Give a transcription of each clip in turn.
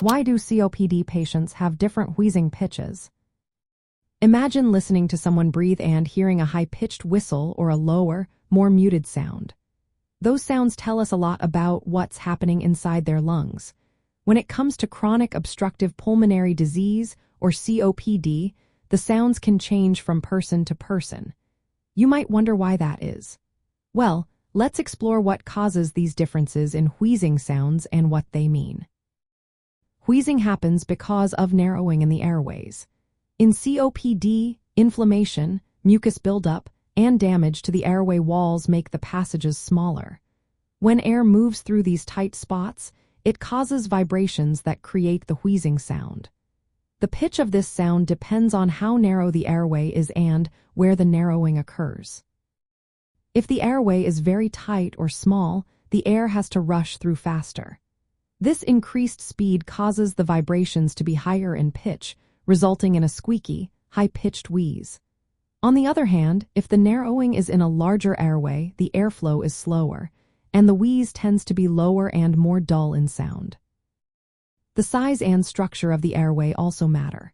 Why do COPD patients have different wheezing pitches? Imagine listening to someone breathe and hearing a high-pitched whistle or a lower, more muted sound. Those sounds tell us a lot about what's happening inside their lungs. When it comes to chronic obstructive pulmonary disease, or COPD, the sounds can change from person to person. You might wonder why that is. Well, let's explore what causes these differences in wheezing sounds and what they mean. Wheezing happens because of narrowing in the airways. In COPD, inflammation, mucus buildup, and damage to the airway walls make the passages smaller. When air moves through these tight spots, it causes vibrations that create the wheezing sound. The pitch of this sound depends on how narrow the airway is and where the narrowing occurs. If the airway is very tight or small, the air has to rush through faster. This increased speed causes the vibrations to be higher in pitch, resulting in a squeaky, high-pitched wheeze. On the other hand, if the narrowing is in a larger airway, the airflow is slower, and the wheeze tends to be lower and more dull in sound. The size and structure of the airway also matter.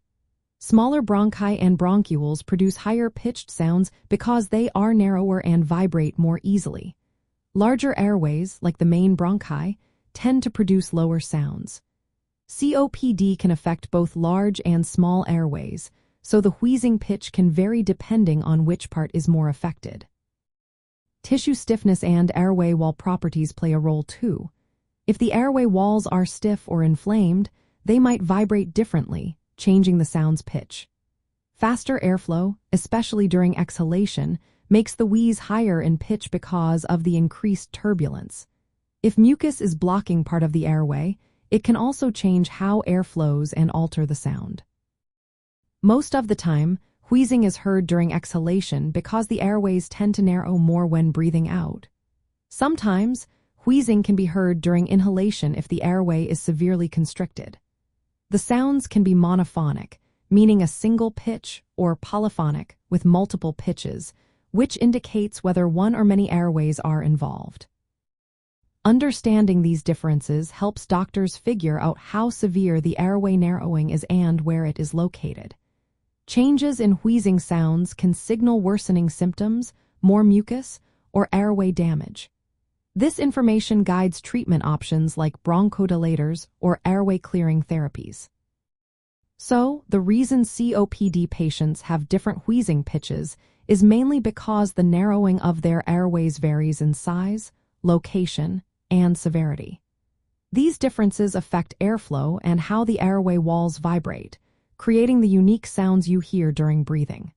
Smaller bronchi and bronchioles produce higher-pitched sounds because they are narrower and vibrate more easily. Larger airways, like the main bronchi, tend to produce lower sounds. COPD can affect both large and small airways, so the wheezing pitch can vary depending on which part is more affected. Tissue stiffness and airway wall properties play a role too. If the airway walls are stiff or inflamed, they might vibrate differently, changing the sound's pitch. Faster airflow, especially during exhalation, makes the wheeze higher in pitch because of the increased turbulence. If mucus is blocking part of the airway, it can also change how air flows and alter the sound. Most of the time, wheezing is heard during exhalation because the airways tend to narrow more when breathing out. Sometimes, wheezing can be heard during inhalation if the airway is severely constricted. The sounds can be monophonic, meaning a single pitch, or polyphonic, with multiple pitches, which indicates whether one or many airways are involved. Understanding these differences helps doctors figure out how severe the airway narrowing is and where it is located. Changes in wheezing sounds can signal worsening symptoms, more mucus, or airway damage. This information guides treatment options like bronchodilators or airway clearing therapies. So, the reason COPD patients have different wheezing pitches is mainly because the narrowing of their airways varies in size, location, and severity. These differences affect airflow and how the airway walls vibrate, creating the unique sounds you hear during breathing.